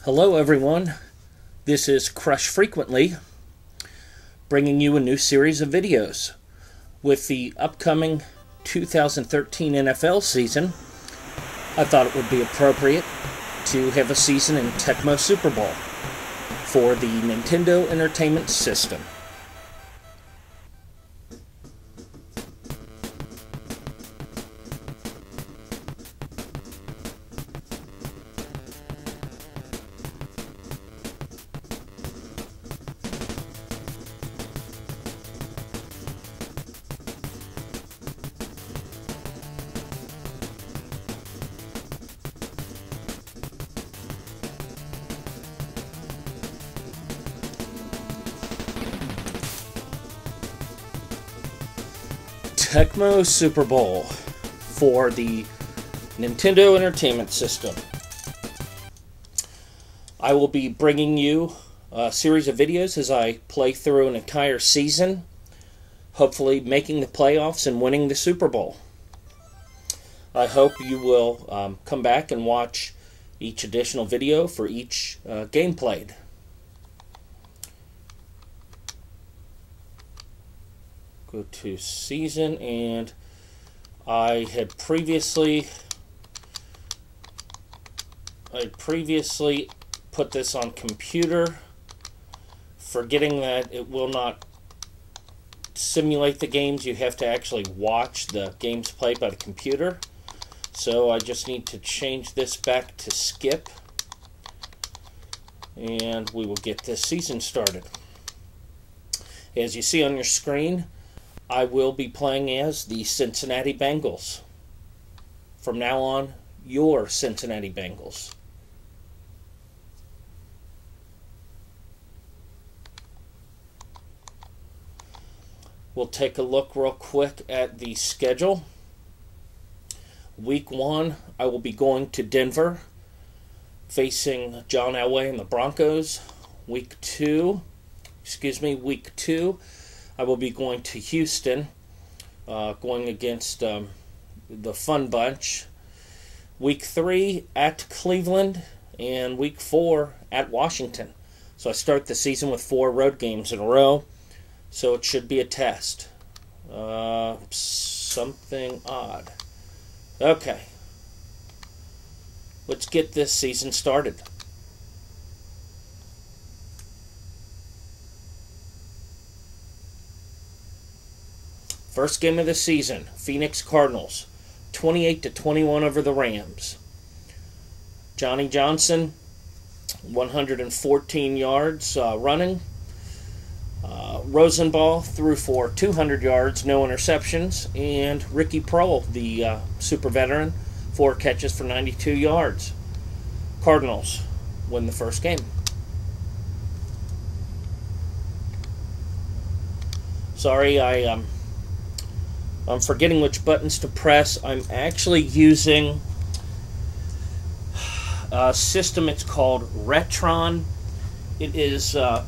Hello everyone, this is Crushfrequently, bringing you a new series of videos. With the upcoming 2013 NFL season, I thought it would be appropriate to have a season in Tecmo Super Bowl for the Nintendo Entertainment System. Tecmo Super Bowl for the Nintendo Entertainment System. I will be bringing you a series of videos as I play through an entire season, hopefully making the playoffs and winning the Super Bowl. I hope you will come back and watch each additional video for each game played. Go to season, and I had previously put this on computer, forgetting that it will not simulate the games. You have to actually watch the games played by the computer. So I just need to change this back to skip, and we will get this season started. As you see on your screen, I will be playing as the Cincinnati Bengals. From now on, your Cincinnati Bengals. We'll take a look real quick at the schedule. Week 1, I will be going to Denver, facing John Elway and the Broncos. Week 2, I will be going to Houston, going against the Fun Bunch. Week 3 at Cleveland, and Week 4 at Washington. So I start the season with 4 road games in a row, so it should be a test. Something odd. Okay. Let's get this season started. First game of the season, Phoenix Cardinals, 28-21 over the Rams. Johnny Johnson, 114 yards running. Rosenball threw for 200 yards, no interceptions. And Ricky Prohl, the super veteran, 4 catches for 92 yards. Cardinals win the first game. Sorry, I'm forgetting which buttons to press. I'm actually using a system. It's called Retron. It is a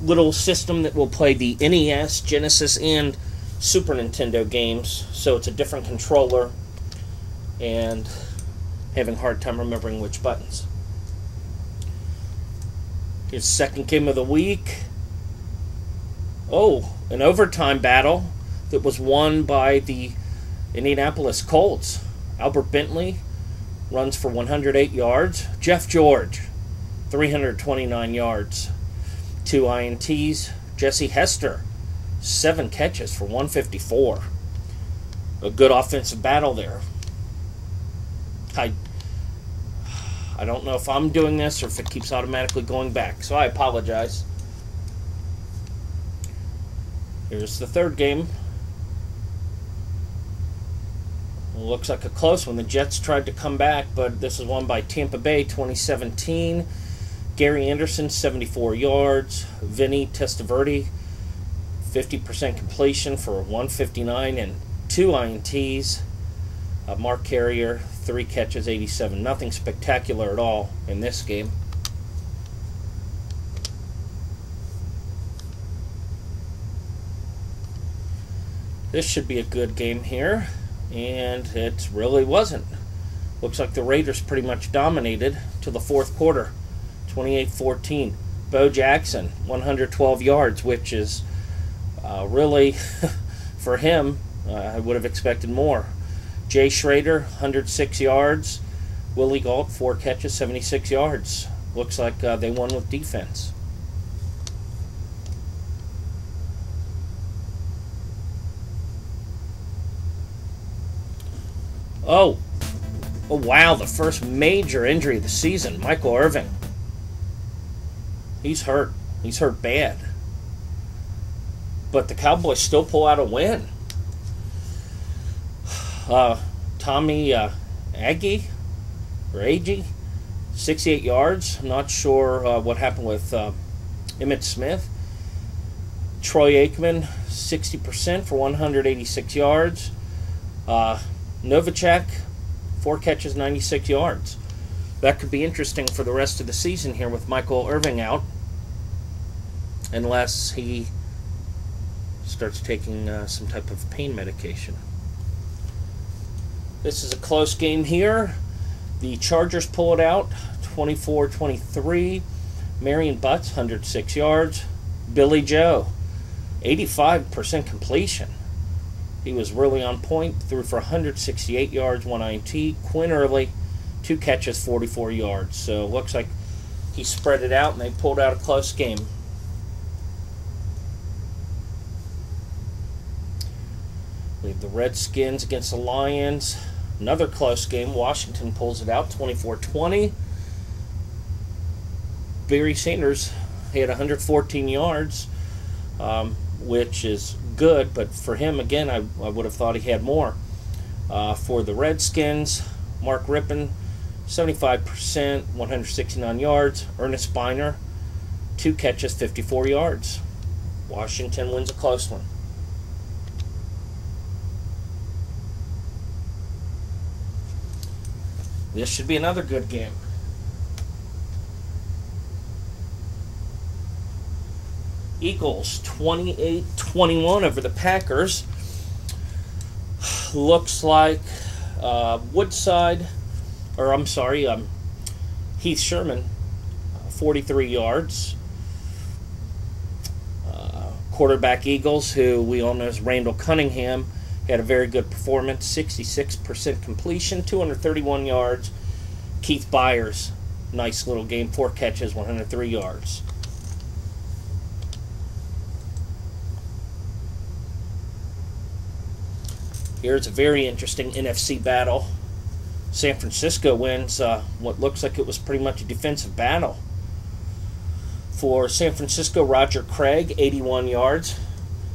little system that will play the NES, Genesis, and Super Nintendo games. So it's a different controller, and having a hard time remembering which buttons. Here's the second game of the week. Oh, an overtime battle that was won by the Indianapolis Colts. Albert Bentley runs for 108 yards. Jeff George, 329 yards, 2 INTs. Jesse Hester, 7 catches for 154. A good offensive battle there. I don't know if I'm doing this or if it keeps automatically going back, so I apologize. Here's the third game. Looks like a close one. The Jets tried to come back, but this is won by Tampa Bay, 2017. Gary Anderson, 74 yards. Vinny Testaverde, 50% completion for 159 and 2 INTs. Mark Carrier, 3 catches, 87. Nothing spectacular at all in this game. This should be a good game here, and it really wasn't. Looks like the Raiders pretty much dominated to the fourth quarter. 28-14. Bo Jackson, 112 yards, which is really, for him, I would have expected more. Jay Schrader, 106 yards. Willie Gault, 4 catches, 76 yards. Looks like they won with defense. Oh, wow, the first major injury of the season. Michael Irving. He's hurt. He's hurt bad. But the Cowboys still pull out a win. Tommy Agee, 68 yards. I'm not sure what happened with Emmitt Smith. Troy Aikman, 60% for 186 yards. Novacek, 4 catches, 96 yards. That could be interesting for the rest of the season here with Michael Irving out, unless he starts taking some type of pain medication. This is a close game here. The Chargers pull it out, 24-23. Marion Butts, 106 yards. Billy Joe, 85% completion. He was really on point, threw for 168 yards, 1 INT. Quinn Early, 2 catches, 44 yards. So it looks like he spread it out and they pulled out a close game. We have the Redskins against the Lions. Another close game. Washington pulls it out, 24-20. Barry Sanders had 114 yards, which is good, but for him, again, I would have thought he had more. For the Redskins, Mark Rippon, 75%, 169 yards. Ernest Biner, 2 catches, 54 yards. Washington wins a close one. This should be another good game. Eagles 28-21 over the Packers. Looks like Heath Sherman, 43 yards. Quarterback Eagles, who we all know is Randall Cunningham, had a very good performance, 66% completion, 231 yards. Keith Byers, nice little game, 4 catches, 103 yards. Here's a very interesting NFC battle. San Francisco wins what looks like it was pretty much a defensive battle. For San Francisco, Roger Craig, 81 yards.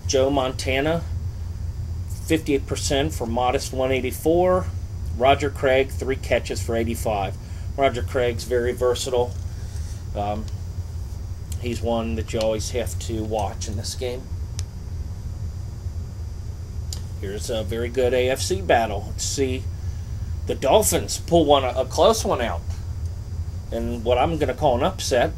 Joe Montana, 58% for modest 184. Roger Craig, 3 catches for 85. Roger Craig's very versatile. He's one that you always have to watch in this game. Here's a very good AFC battle. Let's see. The Dolphins pull a close one out, and what I'm going to call an upset.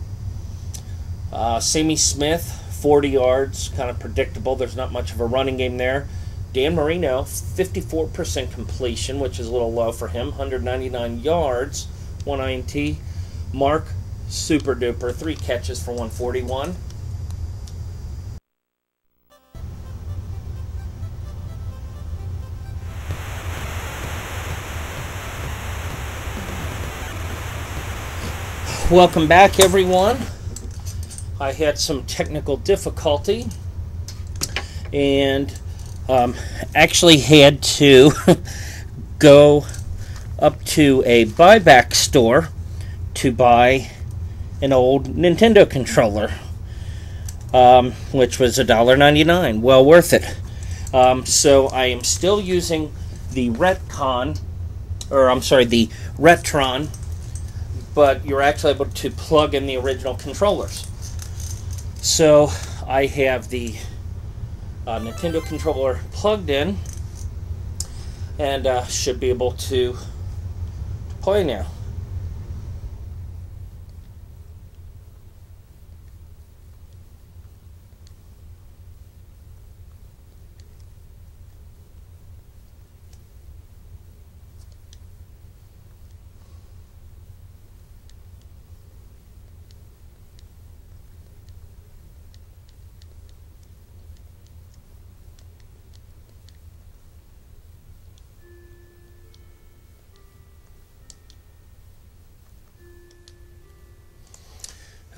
Sammy Smith, 40 yards, kind of predictable. There's not much of a running game there. Dan Marino, 54% completion, which is a little low for him. 199 yards, 1 INT. Mark, super duper, 3 catches for 141. Welcome back, everyone. I had some technical difficulty and actually had to go up to a buyback store to buy an old Nintendo controller, which was $1.99. Well worth it. So I am still using the Retron, but you're actually able to plug in the original controllers. So I have the Nintendo controller plugged in and should be able to play now.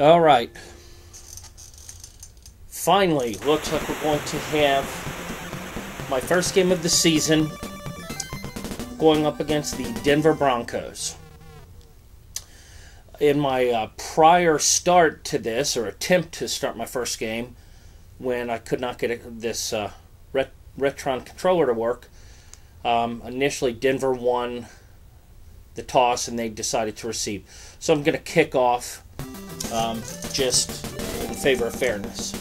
All right. Finally, looks like we're going to have my first game of the season going up against the Denver Broncos. In my prior start to this, or attempt to start my first game, when I could not get this Retron controller to work, initially Denver won the toss and they decided to receive. So I'm going to kick off just in favor of fairness.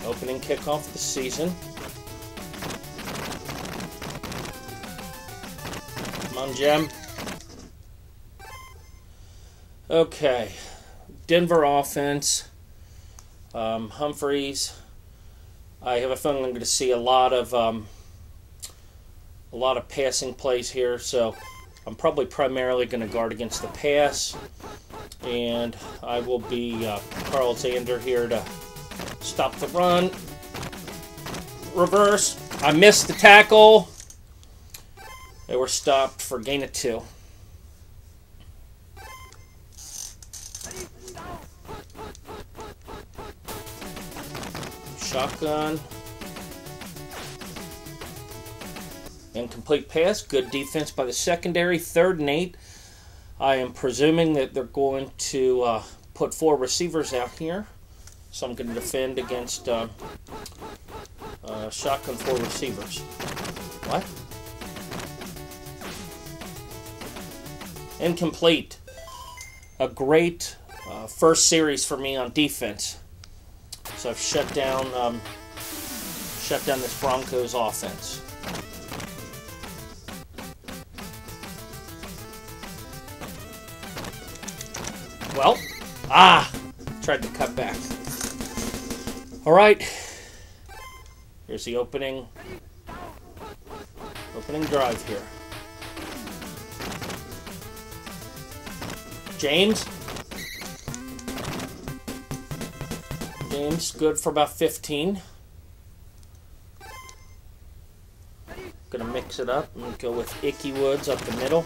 Opening kickoff of the season. Come on, Jim. Okay. Denver offense. Humphreys. I have a feeling I'm going to see a lot of passing plays here, so I'm probably primarily going to guard against the pass, and I will be Carl Zander here to stop the run. Reverse. I missed the tackle. They were stopped for gain of 2. Shotgun. Incomplete pass. Good defense by the secondary. 3rd and 8. I am presuming that they're going to put 4 receivers out here. So I'm going to defend against shotgun 4 receivers. What? Incomplete. A great first series for me on defense. So I've shut down this Broncos offense. Well, tried to cut back. All right. Here's the opening drive here. James, good for about 15. Gonna mix it up and go with Icky Woods up the middle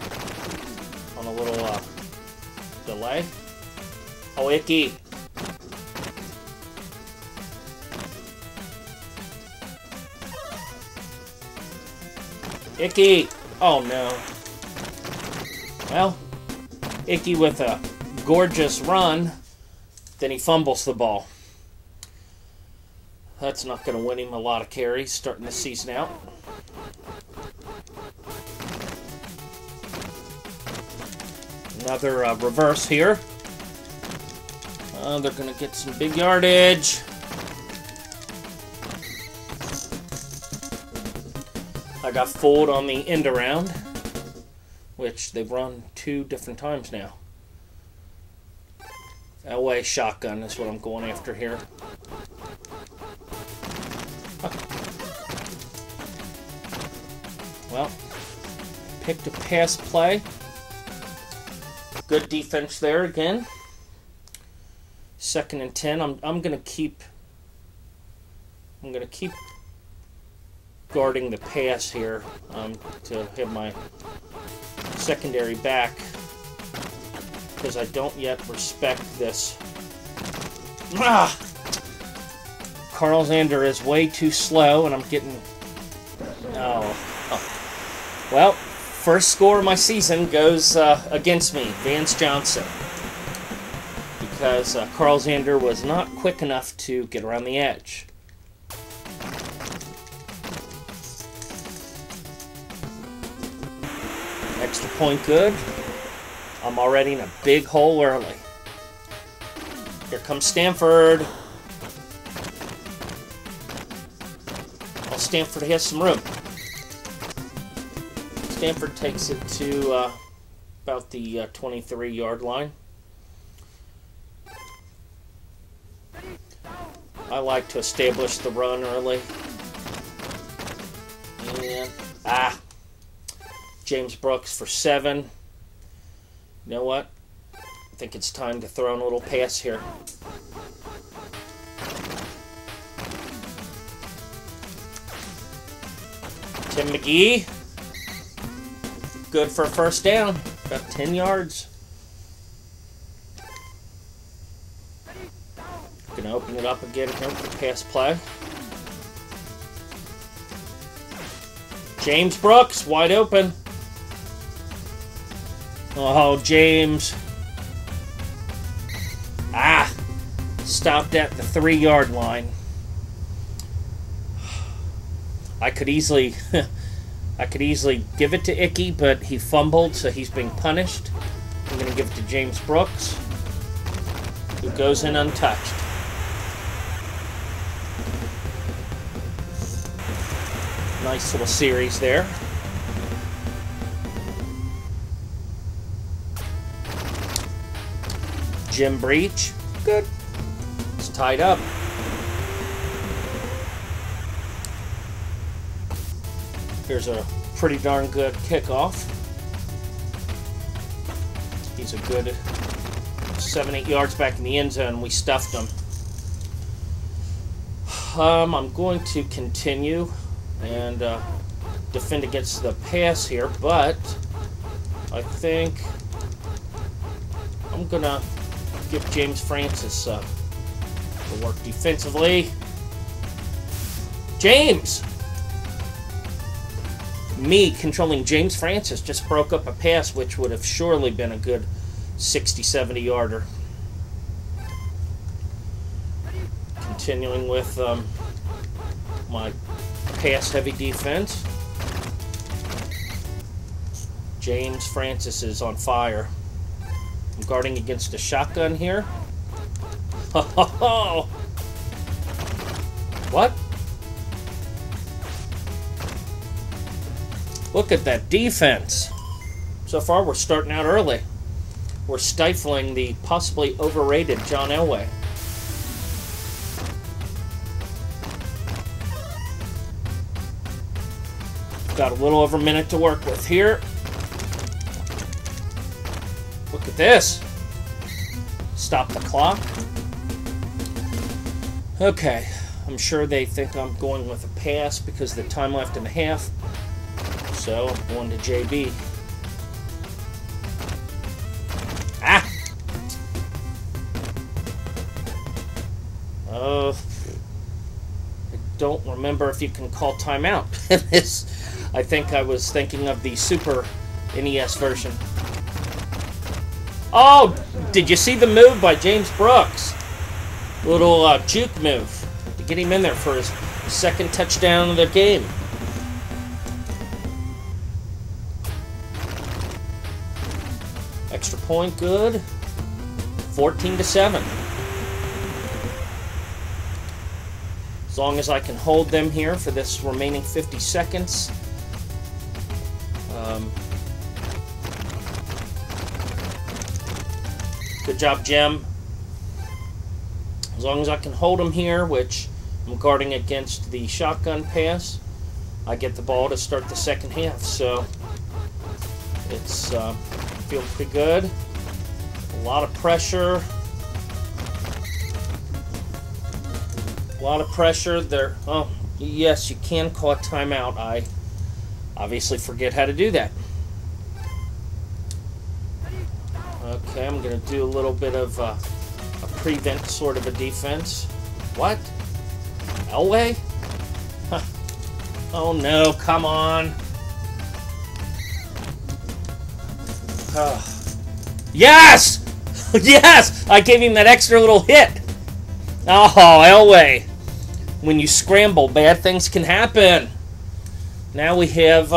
on a little delay. Oh, Icky. Icky. Oh, no. Well, Icky with a gorgeous run, then he fumbles the ball. That's not going to win him a lot of carries starting the season out. Another reverse here. They're going to get some big yardage. I got fooled on the end around, which they've run 2 different times now. Elway shotgun is what I'm going after here. Well, picked a pass play. Good defense there again. 2nd and 10. I'm gonna keep guarding the pass here to have my secondary back, because I don't yet respect this. Carl Zander is way too slow, and I'm getting... Oh. Well, first score of my season goes against me, Vance Johnson, because Carl Zander was not quick enough to get around the edge. Extra point good. I'm already in a big hole early. Here comes Stanford. Oh, Stanford has some room. Stanford takes it to about the 23-yard line. I like to establish the run early. And, James Brooks for 7. You know what? I think it's time to throw in a little pass here. Tim McGee. good for a first down. About 10 yards. Gonna open it up again here with the pass play. James Brooks, wide open. Oh, James. Ah, stopped at the 3-yard line. I could easily give it to Icky, but he fumbled, so he's being punished. I'm going to give it to James Brooks, who goes in untouched. Nice little series there. Jim Breach, good. It's tied up. Here's a pretty darn good kickoff. He's a good 7-8 yards back in the end zone. We stuffed him. I'm going to continue and defend against the pass here, but I think I'm gonna give James Francis the work defensively. James! Me controlling James Francis just broke up a pass which would have surely been a good 60-70 yarder. Continuing with my pass heavy defense. James Francis is on fire. I'm guarding against a shotgun here. Oh, what? Look at that defense. So far, we're starting out early. We're stifling the possibly overrated John Elway. Got a little over a minute to work with here. Look at this. Stop the clock. Okay, I'm sure they think I'm going with a pass because of the time left in the half. So, I'm going to JB. Ah! I don't remember if you can call timeout. I think I was thinking of the Super NES version. Oh! Did you see the move by James Brooks? Little juke move to get him in there for his second touchdown of the game. Extra point, good. 14-7. As long as I can hold them here for this remaining 50 seconds. Good job, Jim. As long as I can hold them here, which I'm guarding against the shotgun pass, I get the ball to start the second half. So it's feeling pretty good. A lot of pressure. A lot of pressure there. Oh, yes, you can call a timeout. I obviously forget how to do that. Okay, I'm going to do a little bit of a prevent sort of a defense. What? Elway? Huh. Oh no, come on. Yes! Yes! I gave him that extra little hit. Oh, Elway. When you scramble, bad things can happen. Now we have,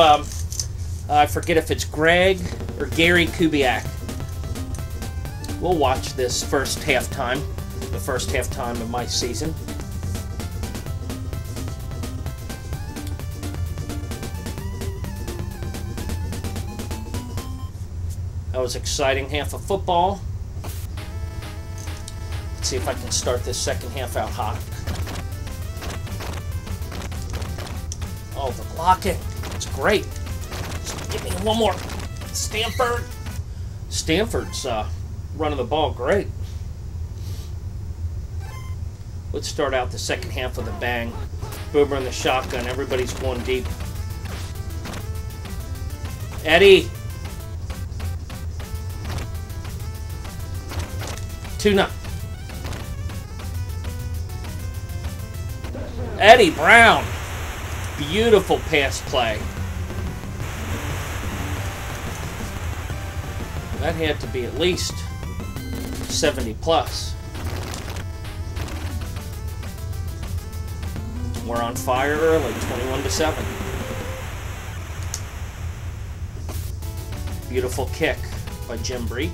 I forget if it's Greg or Gary Kubiak. We'll watch this first halftime, the first halftime of my season. That was exciting half of football. Let's see if I can start this second half out hot. Oh, the blocking. It's great. Just give me one more. Stanford. Stanford's running the ball great. Let's start out the second half with a bang. Boomer in the shotgun. Everybody's going deep. Eddie. 2-0. Eddie Brown. Beautiful pass play. That had to be at least 70 plus. We're on fire early, 21-7. Beautiful kick by Jim Breach.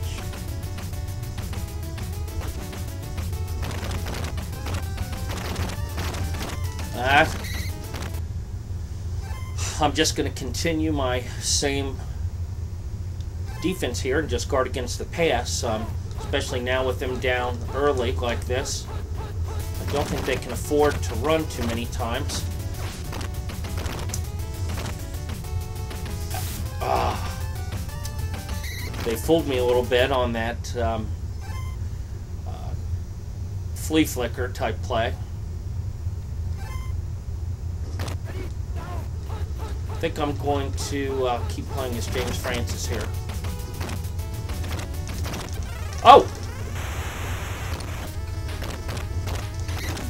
I'm just going to continue my same defense here and just guard against the pass, especially now with them down early like this. I don't think they can afford to run too many times. They fooled me a little bit on that flea flicker type play. I think I'm going to keep playing as James Francis here. Oh!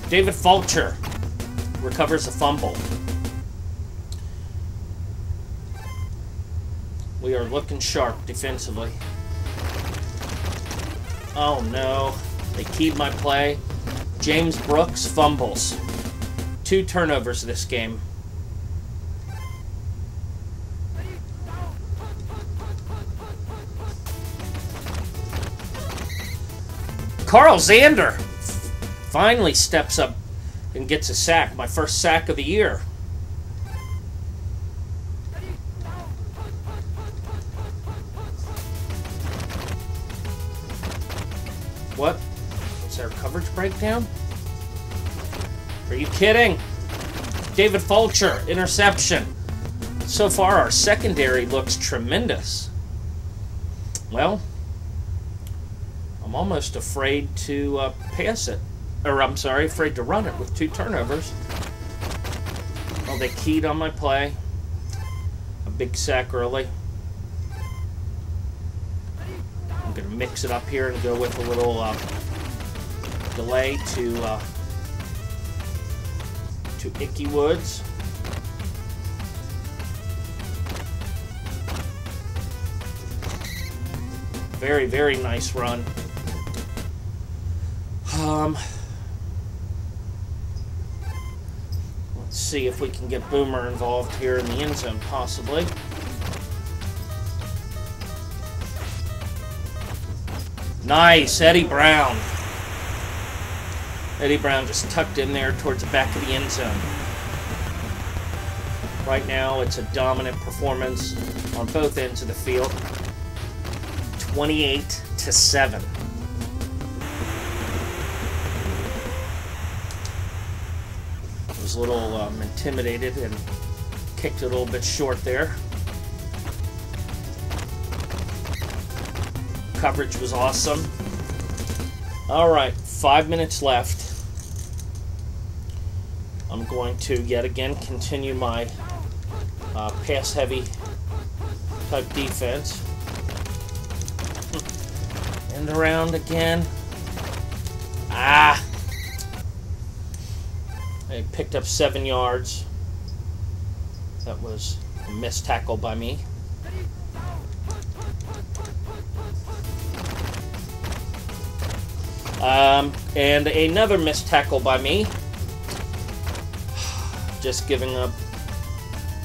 David Fulcher recovers a fumble. We are looking sharp defensively. Oh no, they keyed my play. James Brooks fumbles. 2 turnovers this game. Carl Zander finally steps up and gets a sack. My first sack of the year. What? Was there a coverage breakdown? Are you kidding? David Fulcher, interception. So far, our secondary looks tremendous. Well, I'm almost afraid to pass it. Or, I'm sorry, afraid to run it with 2 turnovers. Oh, they keyed on my play. A big sack early. I'm going to mix it up here and go with a little delay to Icky Woods. Very, very nice run. Let's see if we can get Boomer involved here in the end zone, possibly. Nice, Eddie Brown. Eddie Brown just tucked in there towards the back of the end zone. Right now, it's a dominant performance on both ends of the field. 28-7. I was a little intimidated and kicked it a little bit short there. Coverage was awesome. All right, 5 minutes left. I'm going to yet again continue my pass-heavy type defense. End around again. I picked up 7 yards. That was a missed tackle by me. And another missed tackle by me. Just giving up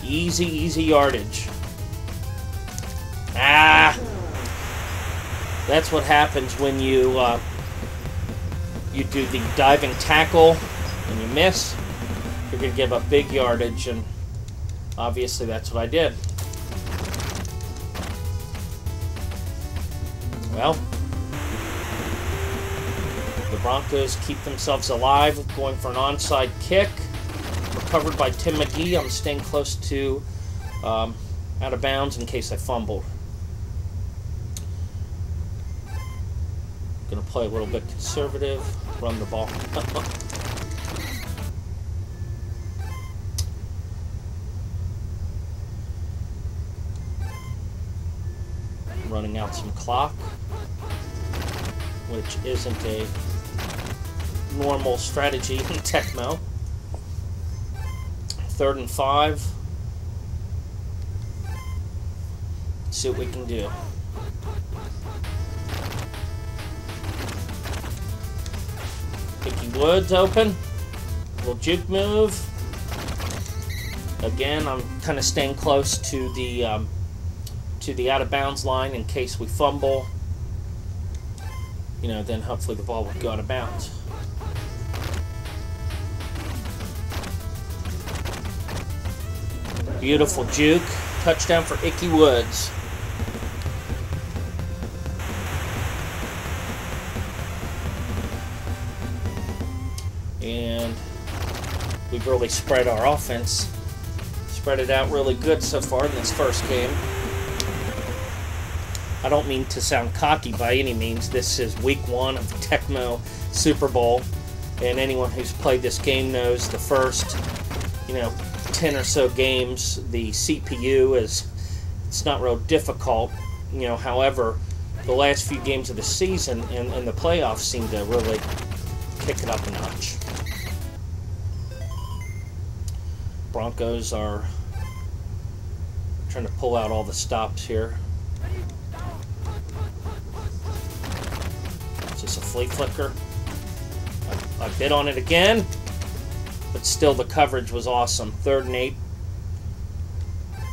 easy yardage. That's what happens when you do the diving tackle and you miss. You're going to give up big yardage, and obviously that's what I did. Well, the Broncos keep themselves alive, going for an onside kick. Recovered by Tim McGee. I'm staying close to out of bounds in case I fumbled. Going to play a little bit conservative, run the ball. Running out some clock. which isn't a normal strategy in Tecmo. 3rd and 5. Let's see what we can do. Icky Woods open. Little juke move. Again, I'm kind of staying close to the out of bounds line in case we fumble. You know, then hopefully the ball would go out of bounds. Beautiful juke. Touchdown for Icky Woods. And we've really spread our offense. Spread it out really good so far in this first game. I don't mean to sound cocky by any means. This is week 1 of the Tecmo Super Bowl. And anyone who's played this game knows the first, 10 or so games, the CPU it's not real difficult. However, the last few games of the season and the playoffs seem to really kick it up a notch. Broncos are trying to pull out all the stops here. Is this a flea flicker? I bit on it again, but still the coverage was awesome. 3rd and 8.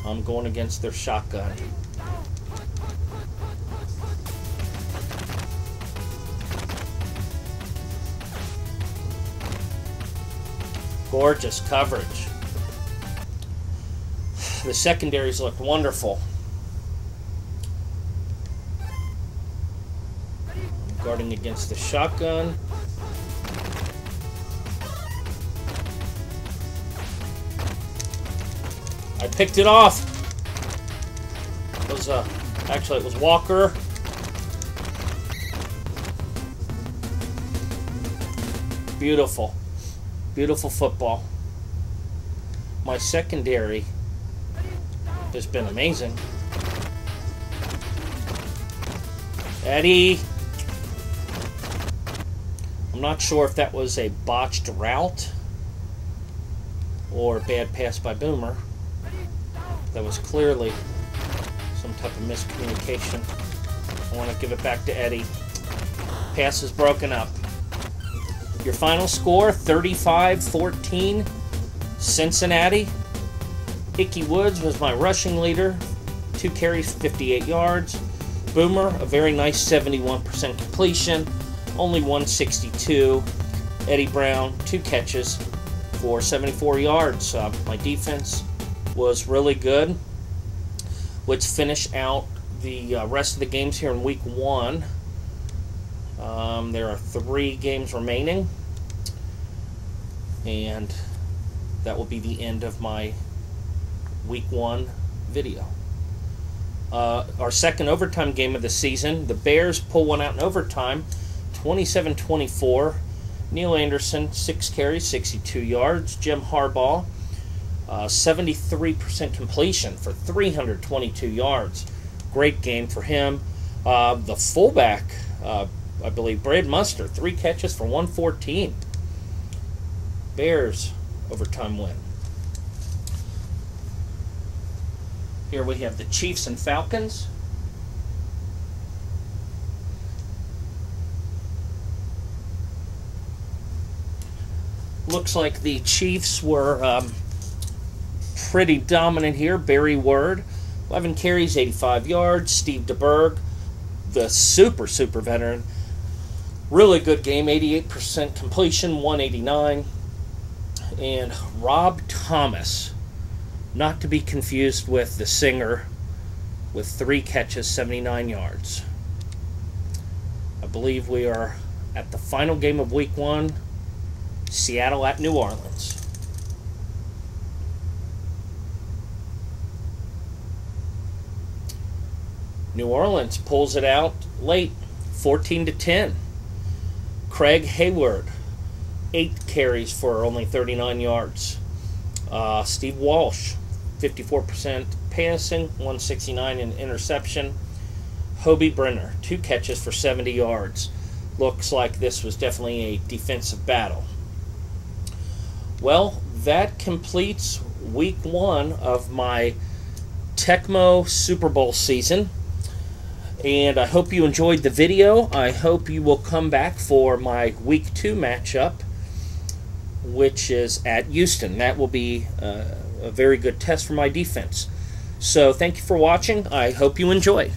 I'm going against their shotgun. Gorgeous coverage. The secondaries look wonderful. I'm guarding against the shotgun. I picked it off. It was actually it was Walker. Beautiful. Beautiful football. My secondary has been amazing. Eddie. I'm not sure if that was a botched route or a bad pass by Boomer. That was clearly some type of miscommunication. I want to give it back to Eddie. Pass is broken up. Your final score, 35-14, Cincinnati. Icky Woods was my rushing leader. 2 carries, 58 yards. Boomer, a very nice 71% completion. Only 162. Eddie Brown, 2 catches for 74 yards. My defense was really good. Let's finish out the rest of the games here in week 1. There are 3 games remaining, and that will be the end of my week 1 video. Our second overtime game of the season, the Bears pull one out in overtime, 27-24. Neil Anderson, 6 carries, 62 yards. Jim Harbaugh, 73% completion for 322 yards. Great game for him. The fullback, I believe, Brad Muster, 3 catches for 114. Bears overtime win. Here we have the Chiefs and Falcons. Looks like the Chiefs were pretty dominant here. Barry Word, 11 carries, 85 yards. Steve DeBerg, the super veteran. Really good game, 88% completion, 189. And Rob Thomas, not to be confused with the singer, with 3 catches, 79 yards. I believe we are at the final game of week 1, Seattle at New Orleans. New Orleans pulls it out late, 14-10. Craig Hayward, 8 carries for only 39 yards. Steve Walsh, 54% passing, 169 in interception. Hobie Brenner, 2 catches for 70 yards. looks like this was definitely a defensive battle. Well, that completes week 1 of my Tecmo Super Bowl season. And I hope you enjoyed the video. I hope you will come back for my week 2 matchup, which is at Houston. That will be a very good test for my defense. So thank you for watching. I hope you enjoy.